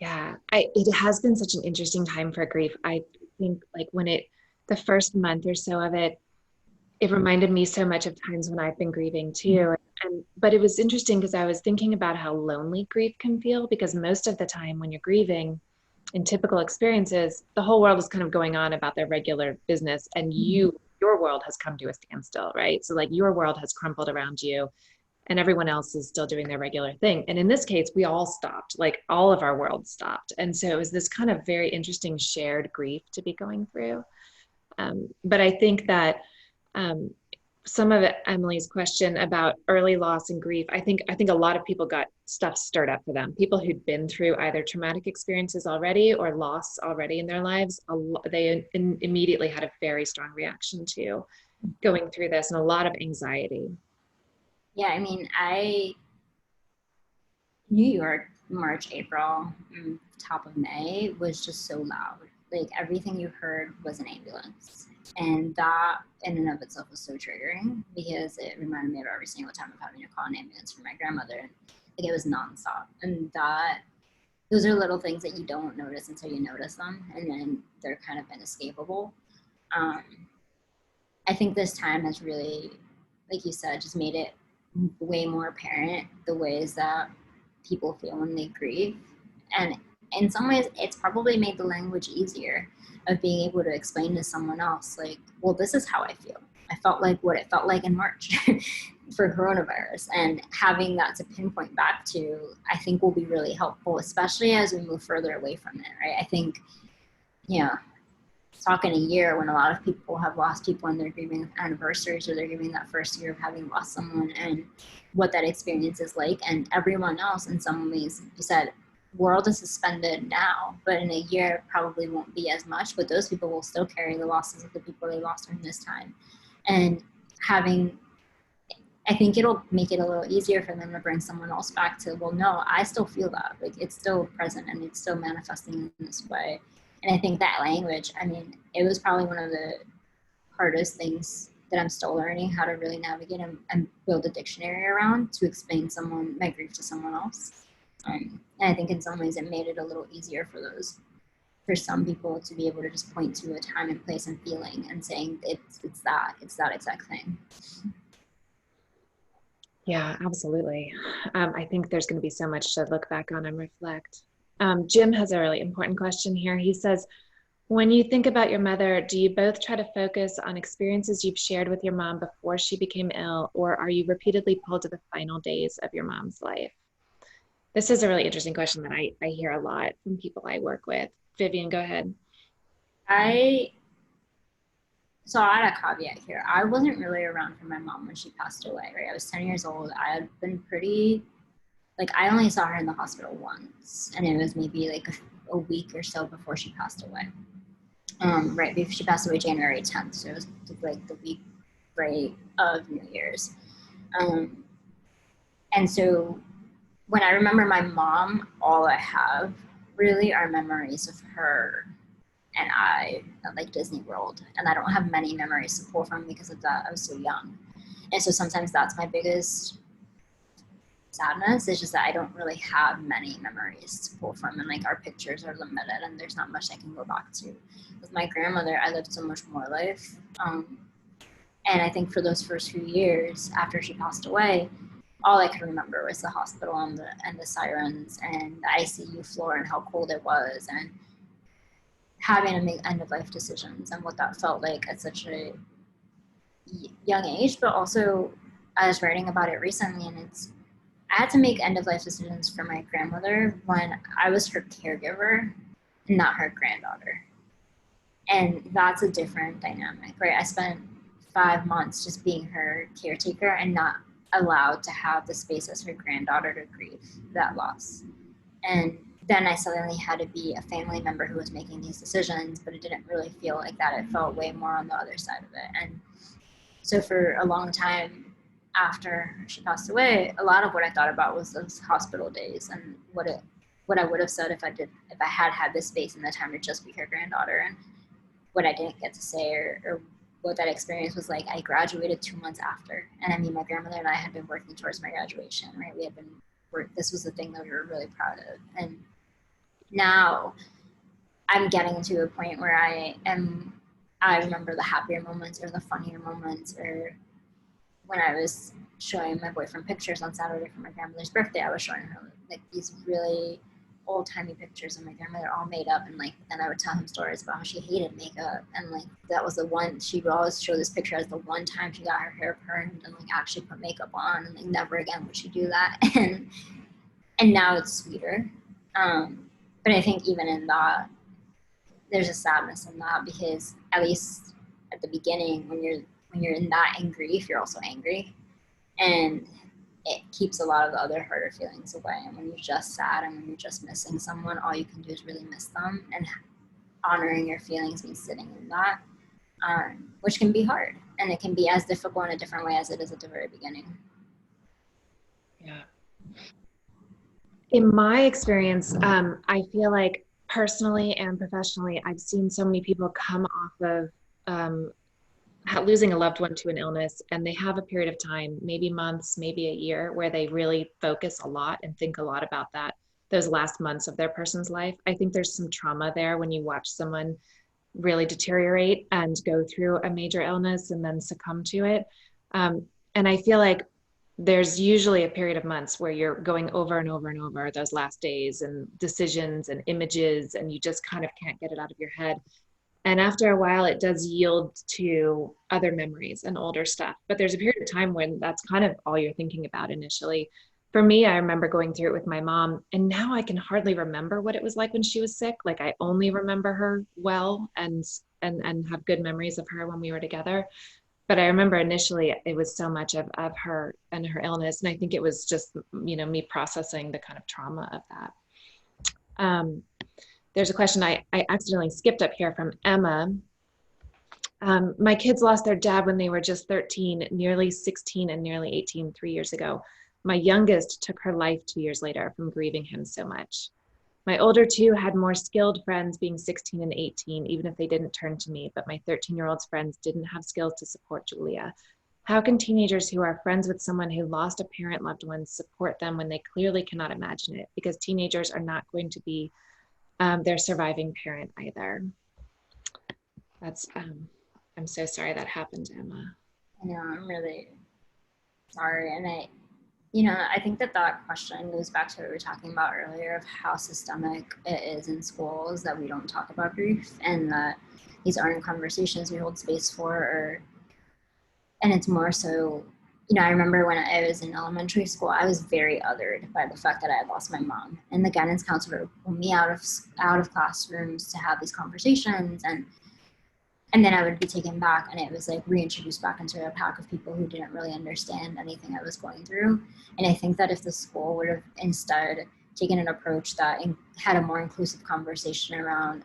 Yeah, it has been such an interesting time for grief. I think like the first month or so of it reminded me so much of times when I've been grieving too. But it was interesting because I was thinking about how lonely grief can feel, because most of the time when you're grieving in typical experiences, the whole world is kind of going on about their regular business, and your world has come to a standstill, right? So like your world has crumpled around you and everyone else is still doing their regular thing. And in this case, we all stopped, like all of our world stopped. And so it was this kind of very interesting shared grief to be going through. But I think that some of it, Emily's question about early loss and grief, I think a lot of people got stuff stirred up for them. People who'd been through either traumatic experiences already or loss already in their lives, they immediately had a very strong reaction to going through this and a lot of anxiety. Yeah, I mean, New York, March, April, top of May was just so loud. Like everything you heard was an ambulance. And that in and of itself was so triggering because it reminded me of every single time of having to call an ambulance for my grandmother. And like it was nonstop. And those are little things that you don't notice until you notice them. And then they're kind of inescapable. I think this time has really, like you said, just made it way more apparent the ways that people feel when they grieve. And in some ways, it's probably made the language easier of being able to explain to someone else, like, well, this is how I feel. I felt like what it felt like in March for coronavirus. And having that to pinpoint back to, I think will be really helpful, especially as we move further away from it, right? I think, talking a year when a lot of people have lost people and they're grieving anniversaries or they're grieving that first year of having lost someone and what that experience is like. And everyone else in some ways, you said, world is suspended now, but in a year it probably won't be as much, but those people will still carry the losses of the people they lost during this time. And I think it'll make it a little easier for them to bring someone else back to, well, no, I still feel that. Like it's still present and it's still manifesting in this way. And I think that language, I mean, it was probably one of the hardest things that I'm still learning how to really navigate and build a dictionary around to explain my grief to someone else. And I think in some ways it made it a little easier for some people to be able to just point to a time and place and feeling and saying it's that exact thing. Yeah, absolutely. I think there's going to be so much to look back on and reflect. Jim has a really important question here. He says, when you think about your mother, do you both try to focus on experiences you've shared with your mom before she became ill, or are you repeatedly pulled to the final days of your mom's life? This is a really interesting question that I hear a lot from people I work with. Vivian, go ahead. So I had a caveat here. I wasn't really around for my mom when she passed away, right? I was 10 years old. I had been I only saw her in the hospital once, and it was maybe like a week or so before she passed away. Right, before she passed away January 10th, so it was like the week right of New Year's. And so when I remember my mom, all I have really are memories of her and I at like Disney World. And I don't have many memories to pull from because of that. I was so young. And so sometimes that's my biggest sadness. It's just that I don't really have many memories to pull from. And like our pictures are limited and there's not much I can go back to. With my grandmother, I lived so much more life. And I think for those first few years after she passed away, all I could remember was the hospital and the sirens and the ICU floor and how cold it was and having to make end of life decisions and what that felt like at such a young age. But also I was writing about it recently and I had to make end of life decisions for my grandmother when I was her caregiver, not her granddaughter. And that's a different dynamic, right? I spent 5 months just being her caretaker and not allowed to have the space as her granddaughter to grieve that loss. And then I suddenly had to be a family member who was making these decisions, but it didn't really feel like that. It felt way more on the other side of it. And so for a long time after she passed away, a lot of what I thought about was those hospital days and what I would have said if I had this space and the time to just be her granddaughter, and what I didn't get to say or what that experience was like. I graduated 2 months after. And I mean, my grandmother and I had been working towards my graduation, right? This was the thing that we were really proud of. And now I'm getting to a point where I remember the happier moments or the funnier moments, or when I was showing my boyfriend pictures on Saturday for my grandmother's birthday, I was showing her like these really old-timey pictures of my grandmother all made up, and like then I would tell him stories about how she hated makeup, and like that was the one she would always show this picture as the one time she got her hair permed and like actually put makeup on, and like never again would she do that. and now it's sweeter, but I think even in that there's a sadness in that, because at least at the beginning when when you're in that in grief, you're also angry. And it keeps a lot of the other harder feelings away. And when you're just sad and when you're just missing someone, all you can do is really miss them. And honoring your feelings means sitting in that, which can be hard. And it can be as difficult in a different way as it is at the very beginning. Yeah. In my experience, I feel like personally and professionally, I've seen so many people come off of losing a loved one to an illness, and they have a period of time, maybe months, maybe a year, where they really focus a lot and think a lot about those last months of their person's life. I think there's some trauma there when you watch someone really deteriorate and go through a major illness and then succumb to it. And I feel like there's usually a period of months where you're going over and over and over those last days and decisions and images, and you just kind of can't get it out of your head. And after a while, it does yield to other memories and older stuff. But there's a period of time when that's kind of all you're thinking about initially. For me, I remember going through it with my mom, and now I can hardly remember what it was like when she was sick. Like, I only remember her well and have good memories of her when we were together. But I remember initially it was so much of her and her illness. And I think it was just, me processing the kind of trauma of that. There's a question I accidentally skipped up here from Emma. My kids lost their dad when they were just 13, nearly 16, and nearly 18 3 years ago. My youngest took her life 2 years later from grieving him so much. My older two had more skilled friends being 16 and 18, even if they didn't turn to me, but my 13-year-old's friends didn't have skills to support Julia. How can teenagers who are friends with someone who lost a parent, loved one, support them when they clearly cannot imagine it? Because teenagers are not going to be their surviving parent either. That's, I'm so sorry that happened, Emma. I know, I'm really sorry. And I think that question goes back to what we were talking about earlier of how systemic it is in schools that we don't talk about grief, and that these aren't conversations we hold space for. And it's more so, I remember when I was in elementary school, I was very othered by the fact that I had lost my mom. And the guidance counselor would pull me out of classrooms to have these conversations. And then I would be taken back, and it was like reintroduced back into a pack of people who didn't really understand anything I was going through. And I think that if the school would have instead taken an approach that had a more inclusive conversation around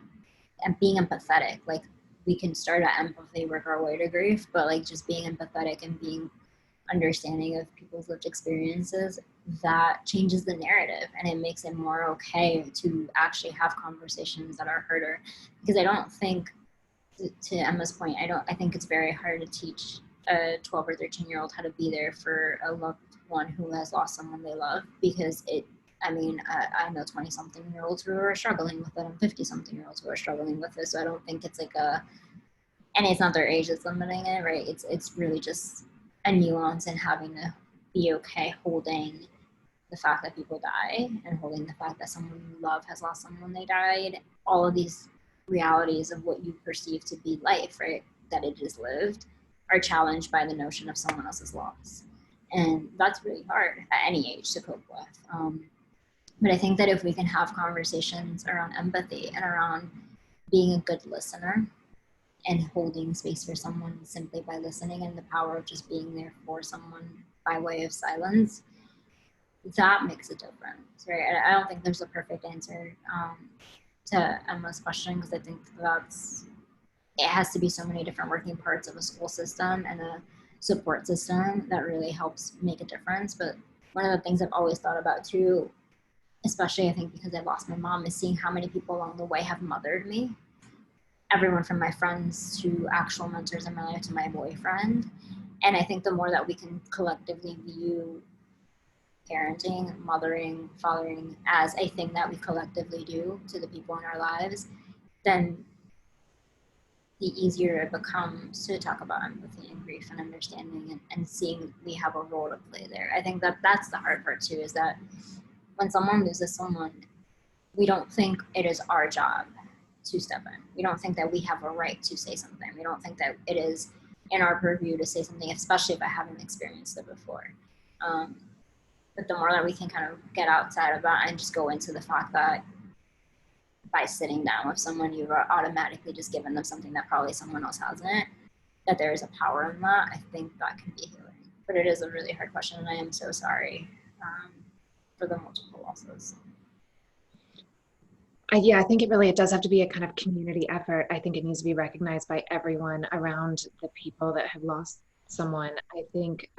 and being empathetic, like we can start at empathy, work our way to grief, but like just being empathetic and being understanding of people's lived experiences, that changes the narrative, and it makes it more okay to actually have conversations that are harder. Because I don't think, to Emma's point, I think it's very hard to teach a 12 or 13-year-old how to be there for a loved one who has lost someone they love, because I know 20-something-year-olds who are struggling with it, and 50-something-year-olds who are struggling with it. So I don't think it's like and it's not their age that's limiting it, right? It's really just a nuance in having to be okay holding the fact that people die, and holding the fact that someone you love has lost someone they died. All of these realities of what you perceive to be life, right, that it is lived, are challenged by the notion of someone else's loss. And that's really hard at any age to cope with. But I think that if we can have conversations around empathy and around being a good listener and holding space for someone simply by listening, and the power of just being there for someone by way of silence, that makes a difference, right? I don't think there's a perfect answer to Emma's question, because I think it has to be so many different working parts of a school system and a support system that really helps make a difference. But one of the things I've always thought about too, especially I think because I lost my mom, is seeing how many people along the way have mothered me. Everyone from my friends to actual mentors in my life to my boyfriend. And I think the more that we can collectively view parenting, mothering, fathering as a thing that we collectively do to the people in our lives, then the easier it becomes to talk about empathy and grief and understanding, and seeing we have a role to play there. I think that that's the hard part too, is that when someone loses someone, we don't think it is our job to step in. We don't think that we have a right to say something. We don't think that it is in our purview to say something, especially if I haven't experienced it before. But the more that we can kind of get outside of that and just go into the fact that by sitting down with someone, you've automatically just given them something that probably someone else hasn't, that there is a power in that, I think that can be healing. But it is a really hard question, and I am so sorry for the multiple losses. Yeah, I think it does have to be a kind of community effort. I think it needs to be recognized by everyone around the people that have lost someone. I think,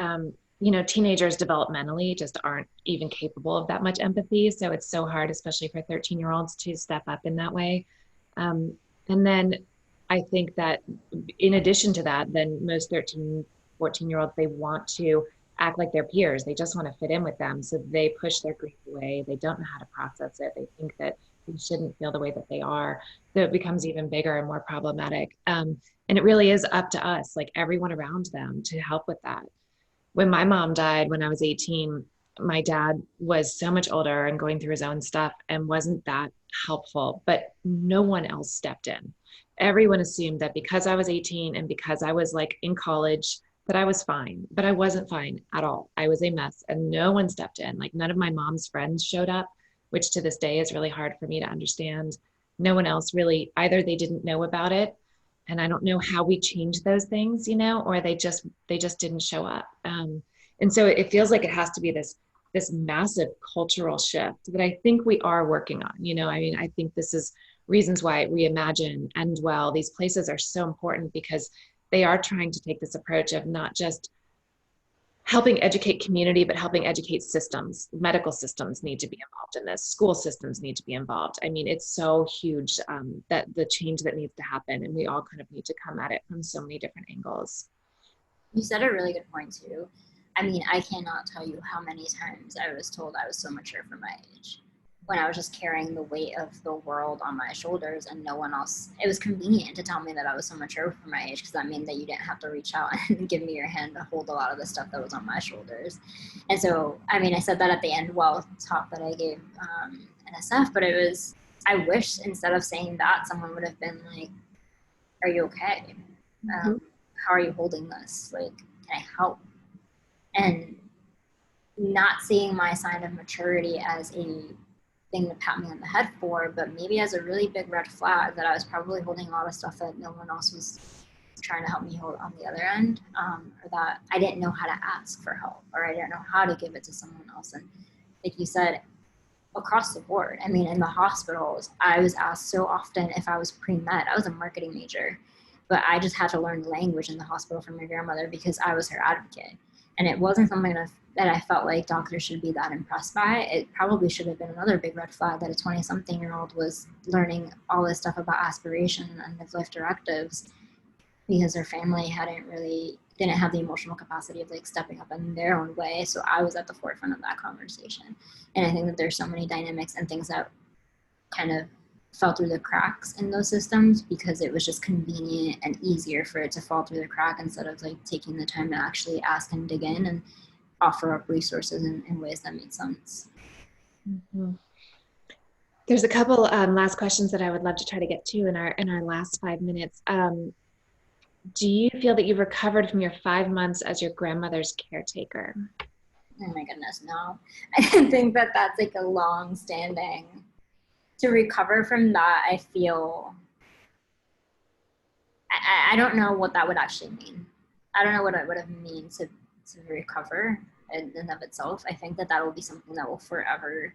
teenagers developmentally just aren't even capable of that much empathy. So it's so hard, especially for 13-year-olds, to step up in that way. And then I think that in addition to that, then most 13, 14-year-olds, they want to act like their peers. They just want to fit in with them. So they push their grief away. They don't know how to process it. They think that they shouldn't feel the way that they are. So it becomes even bigger and more problematic. And it really is up to us, like everyone around them, to help with that. When my mom died when I was 18, my dad was so much older and going through his own stuff and wasn't that helpful, but no one else stepped in. Everyone assumed that because I was 18 and because I was like in college, that I was fine, but I wasn't fine at all. I was a mess and no one stepped in. Like none of my mom's friends showed up, which to this day is really hard for me to understand. No one else really, either they didn't know about it, and I don't know how we change those things, or they just didn't show up. And so it feels like it has to be this massive cultural shift that I think we are working on. I think this is reasons why Reimagine and Dwell, these places are so important, because they are trying to take this approach of not just helping educate community, but helping educate systems. Medical systems need to be involved in this. School systems need to be involved. I mean, it's so huge that the change that needs to happen, and we all kind of need to come at it from so many different angles. You said a really good point too. I mean, I cannot tell you how many times I was told I was so mature for my age, when I was just carrying the weight of the world on my shoulders, and no one else. It was convenient to tell me that I was so mature for my age, because that meant that you didn't have to reach out and give me your hand to hold a lot of the stuff that was on my shoulders. And so, I mean, I said that at the end talk that I gave NSF, but I wish instead of saying that, someone would have been like, are you okay? How are you holding this? Like, can I help? And not seeing my sign of maturity as a thing to pat me on the head for, but maybe as a really big red flag that I was probably holding a lot of stuff that no one else was trying to help me hold on the other end, or that I didn't know how to ask for help, or I didn't know how to give it to someone else. And like you said, across the board, I mean, in the hospitals, I was asked so often if I was pre-med. I was a marketing major, but I just had to learn language in the hospital from my grandmother because I was her advocate. And it wasn't something that I felt like doctors should be that impressed by. It probably should have been another big red flag that a 20-something-year-old was learning all this stuff about aspiration and midlife directives, because their family didn't have the emotional capacity of like stepping up in their own way. So I was at the forefront of that conversation. And I think that there's so many dynamics and things that kind of fell through the cracks in those systems because it was just convenient and easier for it to fall through the crack instead of like taking the time to actually ask and dig in and offer up resources in ways that made sense. Mm-hmm. There's a couple last questions that I would love to try to get to in our last 5 minutes. Do you feel that you've recovered from your 5 months as your grandmother's caretaker? Oh my goodness, no. I think that that's like a long standing. To recover from that, I feel, I don't know what that would actually mean. I don't know what it would have mean to recover in and of itself. I think that will be something that will forever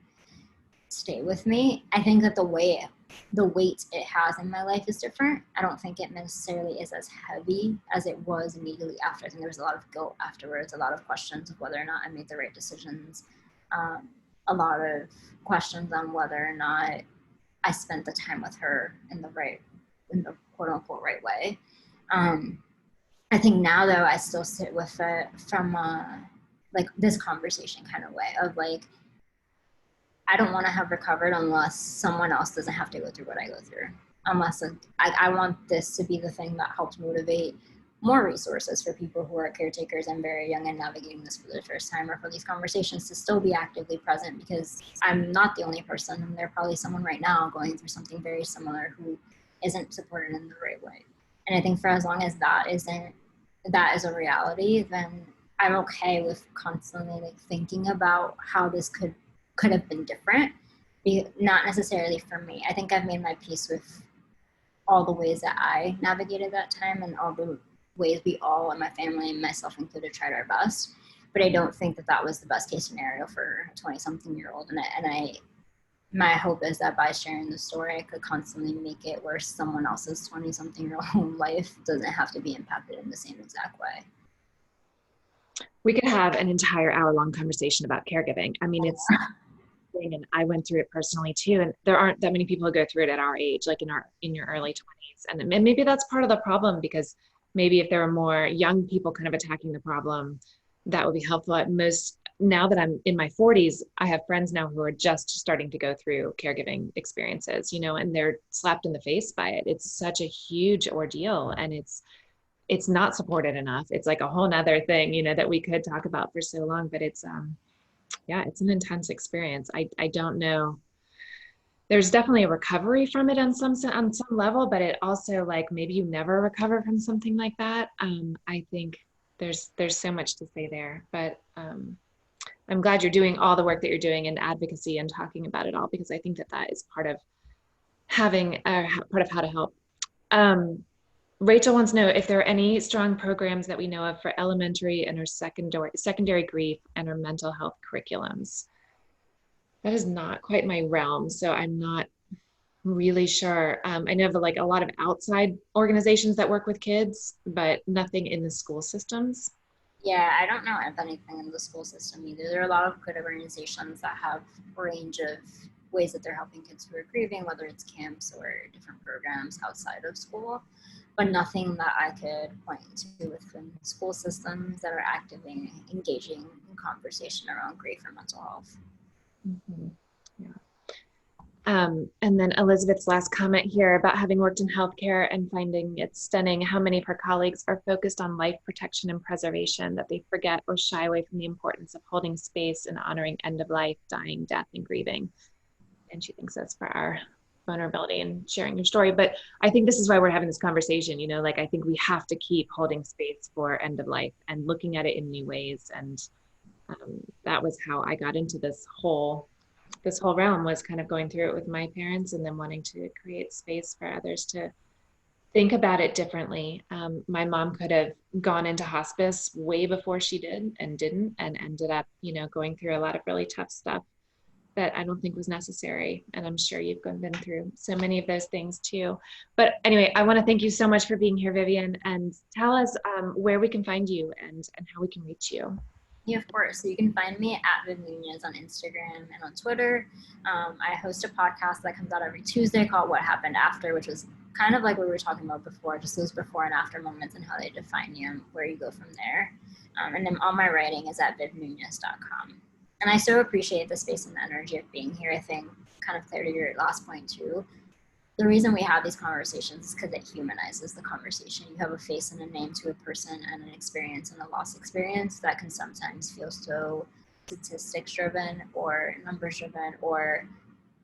stay with me. I think that the weight it has in my life is different. I don't think it necessarily is as heavy as it was immediately after. I think there was a lot of guilt afterwards, a lot of questions of whether or not I made the right decisions, a lot of questions on whether or not I spent the time with her in the quote unquote right way. I think now though, I still sit with it from like this conversation kind of way of like, I don't want to have recovered unless someone else doesn't have to go through what I go through. Unless I want this to be the thing that helps motivate more resources for people who are caretakers and very young and navigating this for the first time, or for these conversations to still be actively present, because I'm not the only person, and there's probably someone right now going through something very similar who isn't supported in the right way. And I think for as long as that is a reality, then I'm okay with constantly like thinking about how this could have been different, not necessarily for me. I think I've made my peace with all the ways that I navigated that time and all the ways we all in my family and myself included tried our best. But I don't think that that was the best case scenario for a 20-something-year-old. My hope is that by sharing the story, I could constantly make it where someone else's 20-something-year-old life doesn't have to be impacted in the same exact way. We could have an entire hour-long conversation about caregiving. I mean, it's, and I went through it personally too, and there aren't that many people who go through it at our age, like in your early 20s. And maybe that's part of the problem, because maybe if there were more young people kind of attacking the problem, that would be helpful. At most, now that I'm in my 40s, I have friends now who are just starting to go through caregiving experiences, you know, and they're slapped in the face by it. It's such a huge ordeal, and it's not supported enough. It's like a whole nother thing, you know, that we could talk about for so long, but it's yeah, it's an intense experience. I don't know. There's definitely a recovery from it on some level, but it also, like, maybe you never recover from something like that. I think there's so much to say there, but I'm glad you're doing all the work that you're doing in advocacy and talking about it all, because I think that that is part of having part of how to help. Rachel wants to know if there are any strong programs that we know of for elementary and or secondary grief and or mental health curriculums. That is not quite my realm, so I'm not really sure. I know of like a lot of outside organizations that work with kids, but nothing in the school systems. Yeah, I don't know of anything in the school system either. There are a lot of good organizations that have a range of ways that they're helping kids who are grieving, whether it's camps or different programs outside of school, but nothing that I could point to within school systems that are actively engaging in conversation around grief or mental health. Mm-hmm. Yeah. And then Elizabeth's last comment here about having worked in healthcare and finding it stunning how many of her colleagues are focused on life protection and preservation, that they forget or shy away from the importance of holding space and honoring end of life, dying, death, and grieving. And she thanks us for our vulnerability and sharing your story. But I think this is why we're having this conversation, you know, like, I think we have to keep holding space for end of life and looking at it in new ways. And that was how I got into this whole realm, was kind of going through it with my parents and then wanting to create space for others to think about it differently. My mom could have gone into hospice way before she did and didn't, and ended up, you know, going through a lot of really tough stuff that I don't think was necessary. And I'm sure you've been through so many of those things too. But anyway, I want to thank you so much for being here, Vivian, and tell us where we can find you and how we can reach you. Yeah, of course. So you can find me at Nunez on Instagram and on Twitter. I host a podcast that comes out every Tuesday called What Happened After, which is kind of like what we were talking about before, just those before and after moments and how they define you and where you go from there. And then all my writing is at vivnunez.com. And I so appreciate the space and the energy of being here. I think, kind of clear to your last point too, the reason we have these conversations is because it humanizes the conversation. You have a face and a name to a person and an experience and a loss experience that can sometimes feel so statistics driven or numbers driven or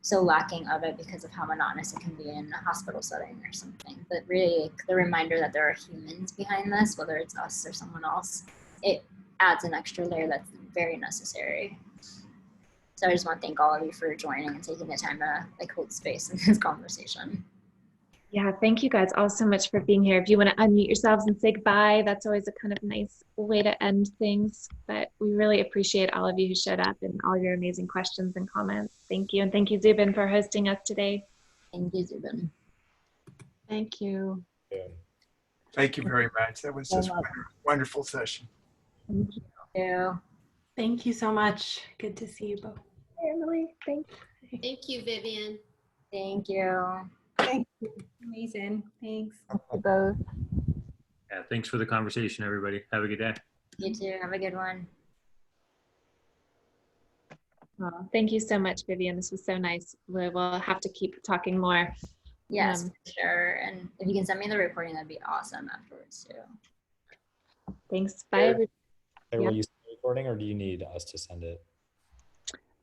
so lacking of it because of how monotonous it can be in a hospital setting or something. But really, the reminder that there are humans behind this, whether it's us or someone else, it adds an extra layer that's very necessary. So I just want to thank all of you for joining and taking the time to hold space in this conversation. Yeah, thank you guys all so much for being here. If you want to unmute yourselves and say goodbye, that's always a kind of nice way to end things. But we really appreciate all of you who showed up and all your amazing questions and comments. Thank you. And thank you, Zubin, for hosting us today. Thank you, Zubin. Thank you. Thank you very much. That was just a wonderful session. Thank you. Yeah. Thank you so much. Good to see you both. Hi, Emily. Thanks. Thank you, Vivian. Thank you. Thank you. Amazing. Thanks. Thank you both. Yeah, thanks for the conversation, everybody. Have a good day. You too. Have a good one. Oh, thank you so much, Vivian. This was so nice. We'll have to keep talking more. Yes, for sure. And if you can send me the recording, that'd be awesome afterwards too. Thanks. Bye, everybody. Will you send the recording, or do you need us to send it?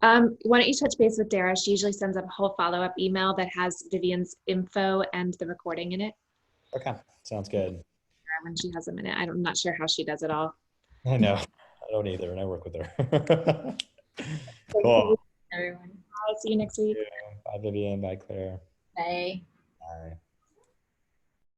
Why don't you touch base with Dara? She usually sends up a whole follow-up email that has Vivian's info and the recording in it. Okay, sounds good. When she has a minute. I'm not sure how she does it all. I know. I don't either, and I work with her. Cool. Everyone. Bye. See you next week. Bye, Vivian. Bye, Claire. Bye. Bye.